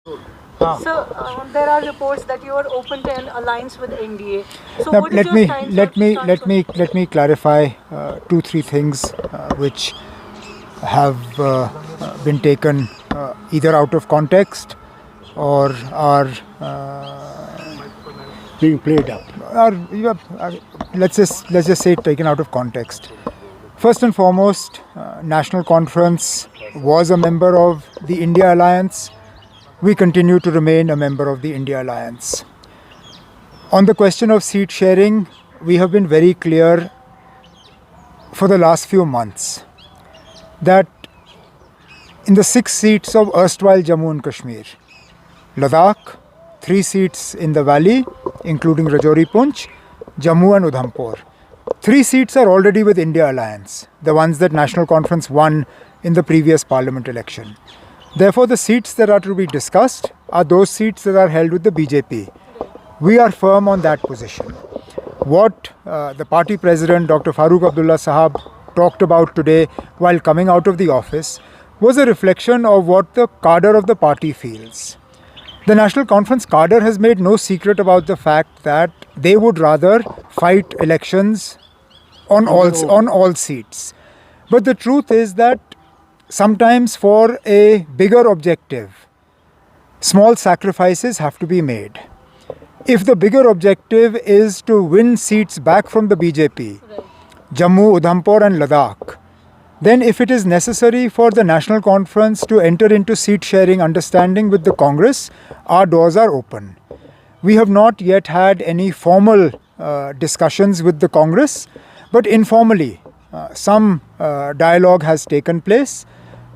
So there are reports that you are open to an alliance with NDA. So Now, what is your stance? let me clarify two three things which have been taken either out of context or are being played up. let's just say taken out of context. First and foremost, National Conference was a member of the India Alliance. We continue to remain a member of the India Alliance. On the question of seat sharing, we have been very clear for the last few months that in the 6 seats of erstwhile Jammu and Kashmir, Ladakh, 3 seats in the valley, including Rajouri Punch, Jammu and Udhampur. 3 seats are already with India Alliance, the ones that National Conference won in the previous parliament election. Therefore, the seats that are to be discussed are those seats that are held with the BJP. We are firm on that position. What the party president, Dr. Farooq Abdullah Sahab, talked about today while coming out of the office was a reflection of what the cadre of the party feels. The National Conference cadre has made no secret about the fact that they would rather fight elections on all seats. But the truth is that sometimes for a bigger objective, small sacrifices have to be made. If the bigger objective is to win seats back from the BJP, Jammu, Udhampur and Ladakh, then if it is necessary for the National Conference to enter into seat sharing understanding with the Congress, our doors are open. We have not yet had any formal discussions with the Congress, but informally some dialogue has taken place.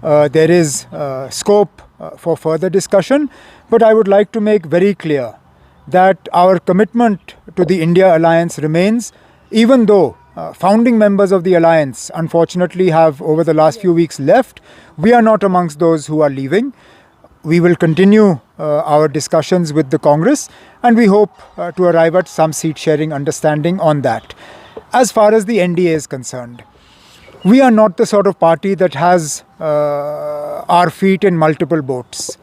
There is scope for further discussion, but I would like to make very clear that our commitment to the India Alliance remains, even though founding members of the alliance unfortunately have over the last few weeks left. We are not amongst those who are leaving. We will continue our discussions with the Congress and we hope to arrive at some seat sharing understanding on that. As far as the NDA is concerned, we are not the sort of party that has our feet in multiple boats.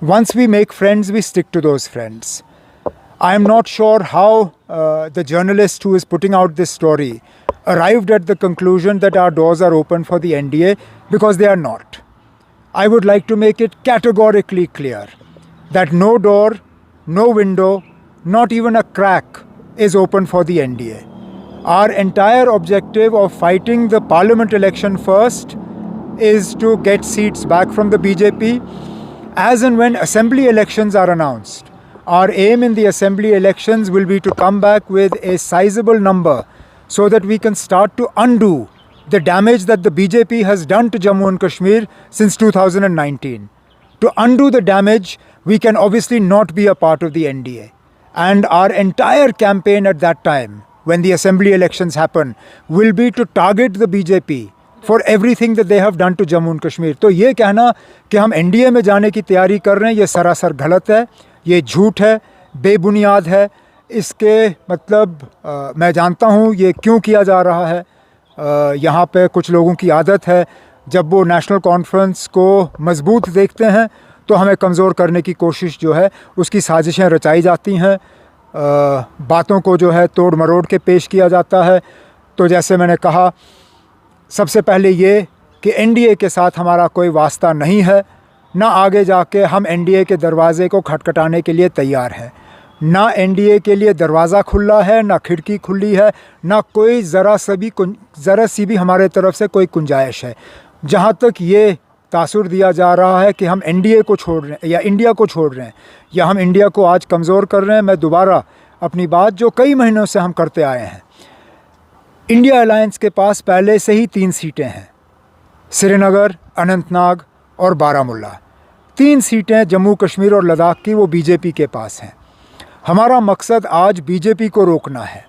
Once we make friends, we stick to those friends. I am not sure how the journalist who is putting out this story arrived at the conclusion that our doors are open for the NDA, because they are not. I would like to make it categorically clear that no door, no window, not even a crack is open for the NDA. Our entire objective of fighting the parliament election first is to get seats back from the BJP. As and when assembly elections are announced, our aim in the assembly elections will be to come back with a sizable number so that we can start to undo the damage that the BJP has done to Jammu and Kashmir since 2019. To undo the damage, we can obviously not be a part of the NDA. And our entire campaign at that time, when the assembly elections happen, will be to target the BJP for everything that they have done to Jammu and Kashmir. तो ये कहना कि हम NDA में जाने की तैयारी कर रहे हैं, ये सरासर गलत है, ये झूठ है, बेबुनियाद है. इसके मतलब मैं जानता हूँ ये क्यों किया जा रहा है. यहाँ पे कुछ लोगों की आदत है, जब वो नेशनल कॉन्फ्रेंस को मजबूत देखते हैं तो हमें कमज़ोर करने की कोशिश जो है उसकी साजिशें रचाई जाती हैं. बातों को जो है तोड़ मरोड़ के पेश किया जाता है. तो जैसे मैंने कहा, सबसे पहले ये कि NDA के साथ हमारा कोई वास्ता नहीं है, ना आगे जाके हम NDA के दरवाज़े को खटखटाने के लिए तैयार हैं. ना NDA के लिए दरवाज़ा खुला है, ना खिड़की खुली है, ना कोई ज़रा सी भी हमारे तरफ से कोई गुंजाइश है. जहाँ तक ये तासुर दिया जा रहा है कि हम NDA को छोड़ रहे हैं या इंडिया को छोड़ रहे हैं या हम इंडिया को आज कमज़ोर कर रहे हैं, मैं दोबारा अपनी बात जो कई महीनों से हम करते आए हैं, इंडिया अलायंस के पास पहले से ही 3 सीटें हैं, श्रीनगर, अनंतनाग और बारामुल्ला. 3 सीटें जम्मू कश्मीर और लद्दाख की वो बीजेपी के पास हैं. हमारा मकसद आज बीजेपी को रोकना है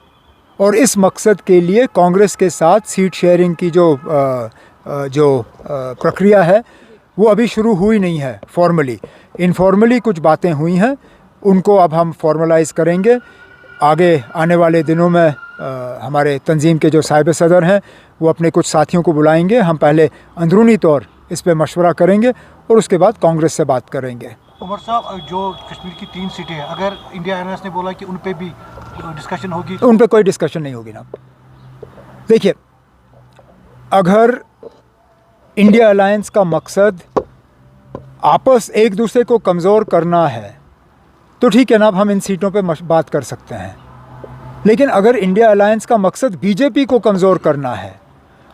और इस मकसद के लिए कांग्रेस के साथ सीट शेयरिंग की जो प्रक्रिया है वो अभी शुरू हुई नहीं है. फॉर्मली, इनफॉर्मली कुछ बातें हुई हैं, उनको अब हम फॉर्मलाइज़ करेंगे. आगे आने वाले दिनों में हमारे तंजीम के जो साहिब सदर हैं वो अपने कुछ साथियों को बुलाएंगे. हम पहले अंदरूनी तौर इस पे मशवरा करेंगे और उसके बाद कांग्रेस से बात करेंगे उमर साहब, जो कश्मीर की 3 सीटें हैं, अगर इंडिया अलायंस ने बोला कि उन पे भी डिस्कशन होगी, उन पे कोई डिस्कशन नहीं होगी ना। देखिए, अगर इंडिया अलायंस का मकसद आपस एक दूसरे को कमज़ोर करना है तो ठीक है ना, अब हम इन सीटों पे बात कर सकते हैं। लेकिन अगर इंडिया अलायंस का मकसद बीजेपी को कमज़ोर करना है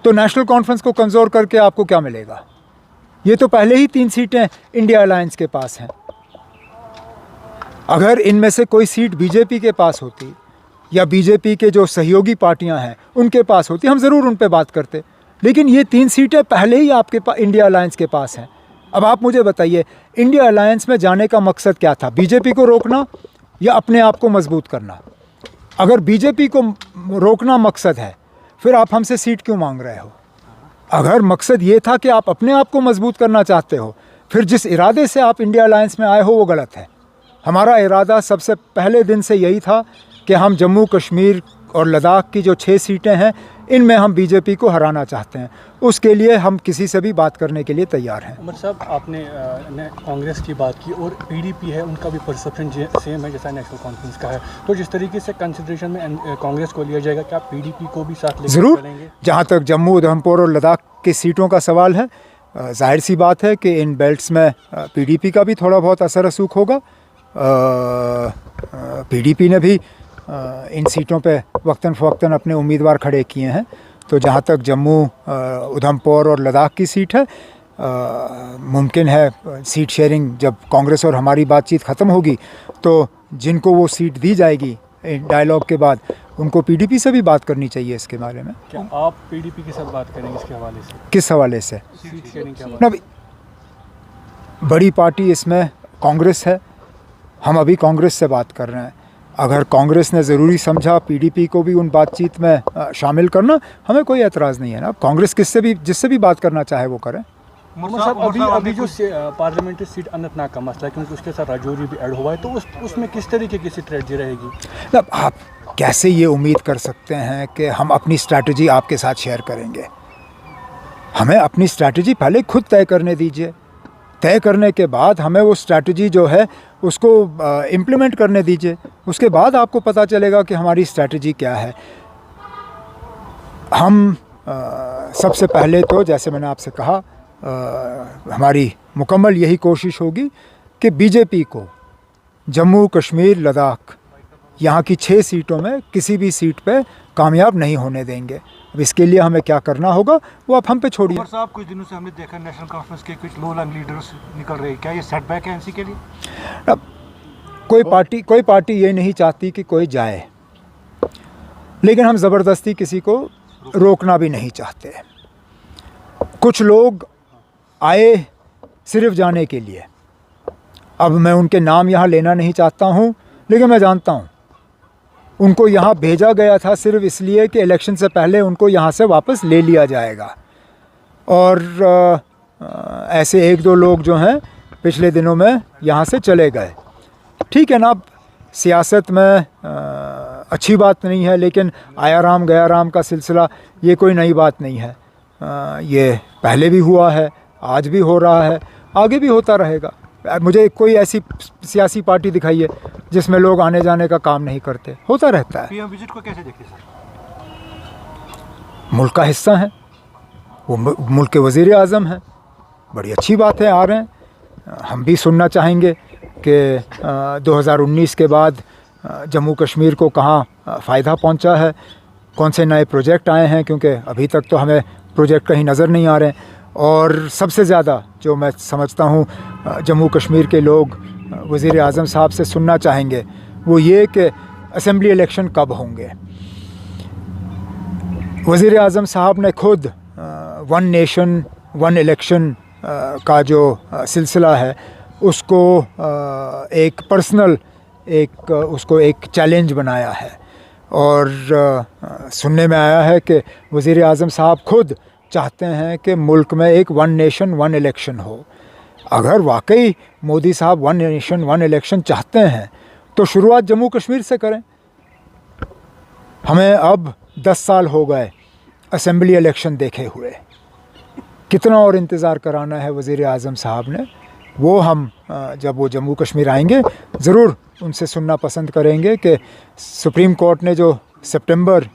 तो नेशनल कॉन्फ्रेंस को कमज़ोर करके आपको क्या मिलेगा? ये तो पहले ही 3 सीटें इंडिया अलायंस के पास हैं। अगर इनमें से कोई सीट बीजेपी के पास होती या बीजेपी के जो सहयोगी पार्टियां हैं उनके पास होती, हम ज़रूर उन पे बात करते। लेकिन ये 3 सीटें पहले ही आपके पास इंडिया अलायंस के पास हैं। अब आप मुझे बताइए, इंडिया अलायंस में जाने का मकसद क्या था? बीजेपी को रोकना या अपने आप को मजबूत करना? अगर बीजेपी को रोकना मकसद है, फिर आप हमसे सीट क्यों मांग रहे हो? अगर मकसद ये था कि आप अपने आप को मजबूत करना चाहते हो, फिर जिस इरादे से आप इंडिया अलायंस में आए हो वो गलत है। हमारा इरादा सबसे पहले दिन से यही था कि हम जम्मू कश्मीर और लद्दाख की जो 6 सीटें हैं इनमें हम बीजेपी को हराना चाहते हैं। उसके लिए हम किसी से भी बात करने के लिए तैयार हैं। उमर साहब, आपने कांग्रेस की बात की और पीडीपी है, उनका भी परसेप्शन सेम है जैसा नेशनल कॉन्फ्रेंस का है, तो जिस तरीके से कंसिडरेशन में कांग्रेस को लिया जाएगा, क्या पीडीपी को भी साथ लेकर ज़रूर। चलेंगे? जहाँ जहाँ तक जम्मू, उधमपुर और लद्दाख की सीटों का सवाल है, जाहिर सी बात है कि इन बेल्ट्स में पीडीपी का भी थोड़ा बहुत असर रसूख होगा। पीडीपी ने भी इन सीटों पे वक्तन फ़वक्तन अपने उम्मीदवार खड़े किए हैं। तो जहाँ तक जम्मू, उधमपुर और लद्दाख की सीट है, मुमकिन है सीट शेयरिंग जब कांग्रेस और हमारी बातचीत ख़त्म होगी तो जिनको वो सीट दी जाएगी डायलॉग के बाद, उनको पीडीपी से भी बात करनी चाहिए इसके बारे में। क्या आप पीडीपी के साथ बात करेंगे इसके हवाले से? किस हवाले से? सीट शेयरिंग के हवाले ना, बड़ी पार्टी इसमें कांग्रेस है, हम अभी कांग्रेस से बात कर रहे हैं। अगर कांग्रेस ने ज़रूरी समझा पीडीपी को भी उन बातचीत में शामिल करना, हमें कोई एतराज़ नहीं है ना। कांग्रेस जिससे भी बात करना चाहे वो करें। उमर साहब, अभी जो पार्लियामेंट्री सीट अनंतनाग का मसला है, क्योंकि उसके साथ राजौरी भी ऐड हुआ है, तो उसमें किस तरीके की स्ट्रेटजी रहेगी? मतलब आप कैसे ये उम्मीद कर सकते हैं कि हम अपनी स्ट्रैटेजी आपके साथ शेयर करेंगे? हमें अपनी स्ट्रैटेजी पहले खुद तय करने दीजिए। तय करने के बाद हमें वो स्ट्रैटेजी जो है उसको इम्प्लीमेंट करने दीजिए। उसके बाद आपको पता चलेगा कि हमारी स्ट्रैटेजी क्या है। हम सबसे पहले तो, जैसे मैंने आपसे कहा, हमारी मुकम्मल यही कोशिश होगी कि बीजेपी को जम्मू कश्मीर लद्दाख यहाँ की 6 सीटों में किसी भी सीट पे कामयाब नहीं होने देंगे। अब इसके लिए हमें क्या करना होगा वो आप हम पे छोड़िए। उमर साहब, कुछ दिनों से हमने देखा नेशनल कॉन्फ्रेंस के कुछ लो रैंक लीडर्स निकल रहे हैं, क्या ये सेटबैक है एनसी के लिए? अब कोई पार्टी ये नहीं चाहती कि कोई जाए, लेकिन हम ज़बरदस्ती किसी को रोकना भी नहीं चाहते। कुछ लोग आए सिर्फ जाने के लिए। अब मैं उनके नाम यहाँ लेना नहीं चाहता हूँ, लेकिन मैं जानता हूँ उनको यहाँ भेजा गया था सिर्फ इसलिए कि इलेक्शन से पहले उनको यहाँ से वापस ले लिया जाएगा। और ऐसे 1-2 लोग जो हैं पिछले दिनों में यहाँ से चले गए। ठीक है ना, अब सियासत में अच्छी बात नहीं है, लेकिन आया राम गया राम का सिलसिला ये कोई नई बात नहीं है। ये पहले भी हुआ है, आज भी हो रहा है, आगे भी होता रहेगा। मुझे कोई ऐसी सियासी पार्टी दिखाइए जिसमें लोग आने जाने का काम नहीं करते, होता रहता है। पीएम विजिट को कैसे देखते सर? मुल्क का हिस्सा हैं, वो मुल्क के वज़ीर आज़म हैं, बड़ी अच्छी बात है, आ रहे हैं। हम भी सुनना चाहेंगे कि 2019 के बाद जम्मू कश्मीर को कहाँ फ़ायदा पहुँचा है, कौन से नए प्रोजेक्ट आए हैं, क्योंकि अभी तक तो हमें प्रोजेक्ट कहीं नज़र नहीं आ रहे हैं। और सबसे ज़्यादा जो मैं समझता हूँ जम्मू कश्मीर के लोग वज़ीर आज़म साहब से सुनना चाहेंगे वो ये कि असेंबली इलेक्शन कब होंगे। वज़ीर आज़म साहब ने खुद 1 नेशन 1 इलेक्शन का जो सिलसिला है उसको एक पर्सनल उसको एक चैलेंज बनाया है। और सुनने में आया है कि वज़ीर आज़म साहब खुद चाहते हैं कि मुल्क में एक 1 नेशन 1 इलेक्शन हो। अगर वाकई मोदी साहब 1 नेशन 1 इलेक्शन चाहते हैं तो शुरुआत जम्मू कश्मीर से करें। हमें अब 10 साल हो गए असेंबली इलेक्शन देखे हुए, कितना और इंतज़ार कराना है वज़ीर आज़म साहब ने? वो हम जब वो जम्मू कश्मीर आएंगे ज़रूर उनसे सुनना पसंद करेंगे कि सुप्रीम कोर्ट ने जो सितंबर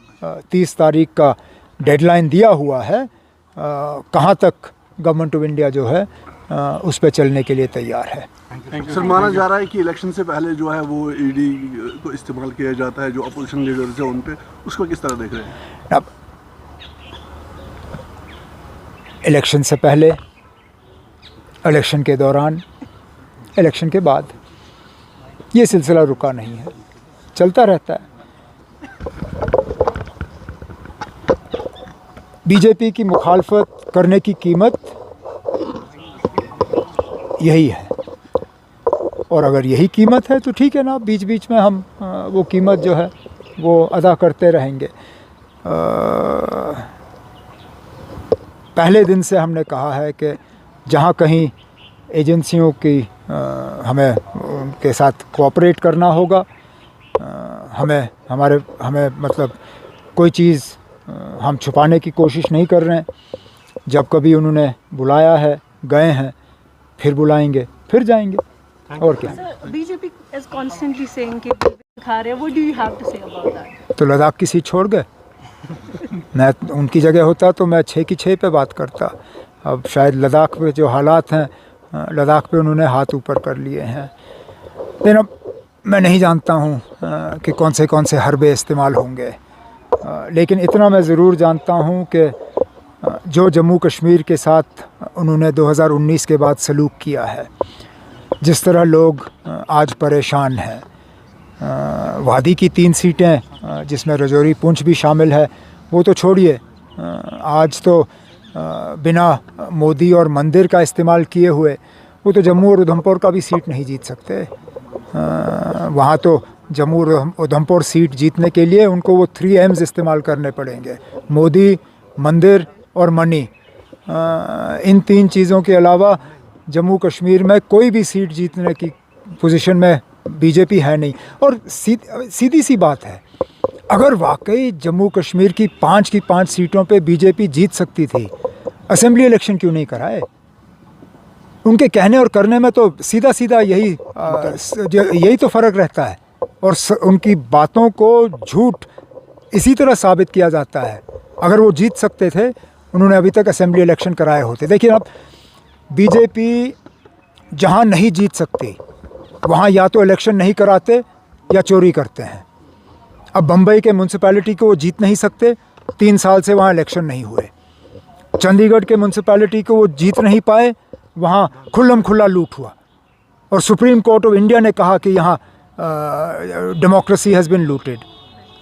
30 तारीख का डेडलाइन दिया हुआ है कहाँ तक गवर्नमेंट ऑफ इंडिया जो है उस पर चलने के लिए तैयार है। सर माना जा रहा है कि इलेक्शन से पहले जो है वो ईडी को इस्तेमाल किया जाता है जो अपोजिशन लीडर्स हैं उन पे, उसको किस तरह देख रहे हैं? अब इलेक्शन से पहले, इलेक्शन के दौरान, इलेक्शन के बाद ये सिलसिला रुका नहीं है, चलता रहता है। बीजेपी की मुखालफत करने की कीमत यही है, और अगर यही कीमत है तो ठीक है ना, बीच बीच में हम वो कीमत जो है वो अदा करते रहेंगे। पहले दिन से हमने कहा है कि जहाँ कहीं एजेंसियों की हमें उनके साथ कोऑपरेट करना होगा, हमें मतलब कोई चीज़ हम छुपाने की कोशिश नहीं कर रहे हैं। जब कभी उन्होंने बुलाया है, गए हैं, फिर बुलाएंगे, फिर जाएंगे, और क्या। BJP is constantly saying कि खा रहे हैं, what do you have to say about that? तो लद्दाख की सीट छोड़ गए। मैं उनकी जगह होता तो मैं 6 की 6 पे बात करता। अब शायद लद्दाख पे जो हालात हैं, लद्दाख पे उन्होंने हाथ ऊपर कर लिए हैं। लेकिन अब मैं नहीं जानता हूँ कि कौन से हरबे इस्तेमाल होंगे, लेकिन इतना मैं ज़रूर जानता हूँ कि जो जम्मू कश्मीर के साथ उन्होंने 2019 के बाद सलूक किया है, जिस तरह लोग आज परेशान हैं, वादी की 3 सीटें जिसमें रजौरी पुंछ भी शामिल है, वो तो छोड़िए, आज तो बिना मोदी और मंदिर का इस्तेमाल किए हुए वो तो जम्मू और उधमपुर का भी सीट नहीं जीत सकते। वहाँ तो जम्मू और उधमपुर सीट जीतने के लिए उनको वो 3 M's इस्तेमाल करने पड़ेंगे, मोदी, मंदिर और मनी। इन 3 चीज़ों के अलावा जम्मू कश्मीर में कोई भी सीट जीतने की पोजीशन में बीजेपी है नहीं। और सीधी सी बात है, अगर वाकई जम्मू कश्मीर की 5 सीटों पे बीजेपी जीत सकती थी, असेंबली इलेक्शन क्यों नहीं कराए? उनके कहने और करने में तो सीधा यही तो फ़र्क रहता है, और उनकी बातों को झूठ इसी तरह साबित किया जाता है। अगर वो जीत सकते थे, उन्होंने अभी तक असेंबली इलेक्शन कराए होते। देखिए, अब बीजेपी जहाँ नहीं जीत सकती वहाँ या तो इलेक्शन नहीं कराते या चोरी करते हैं। अब बम्बई के म्यूनसिपैलिटी को वो जीत नहीं सकते, 3 साल से वहाँ इलेक्शन नहीं हुए। चंडीगढ़ के म्यूनसिपैलिटी को वो जीत नहीं पाए, वहाँ खुल्लम खुल्ला लूट हुआ, और सुप्रीम कोर्ट ऑफ इंडिया ने कहा कि यहाँ डेमोक्रेसी हैज़ बिन लूटेड।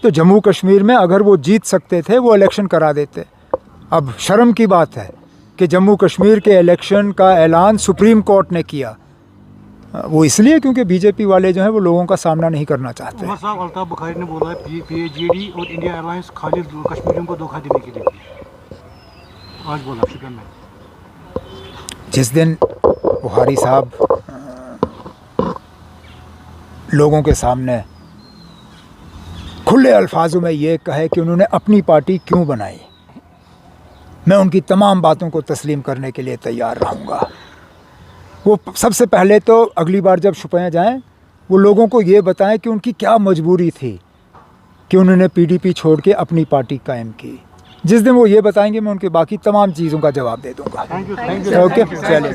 तो जम्मू कश्मीर में अगर वो जीत सकते थे, वो इलेक्शन करा देते। अब शर्म की बात है कि जम्मू कश्मीर के इलेक्शन का ऐलान सुप्रीम कोर्ट ने किया, वो इसलिए क्योंकि बीजेपी वाले जो हैं वो लोगों का सामना नहीं करना चाहते। उमर साहब, अल्ताफ बुखारी ने बोला है PAGD और इंडिया अलायंस खाली कश्मीरियों को धोखा देने के लिए आज बोला शिकन में। जिस दिन बुखारी साहब लोगों के सामने खुले अल्फाजों में ये कहे कि उन्होंने अपनी पार्टी क्यों बनाई, मैं उनकी तमाम बातों को तस्लीम करने के लिए तैयार रहूँगा। वो सबसे पहले तो अगली बार जब शुपयाँ जाएं, वो लोगों को ये बताएं कि उनकी क्या मजबूरी थी कि उन्होंने PDP छोड़ के अपनी पार्टी कायम की। जिस दिन वो ये बताएंगे, मैं उनके बाकी तमाम चीज़ों का जवाब दे दूँगा। Thank you. ओके, चलिए।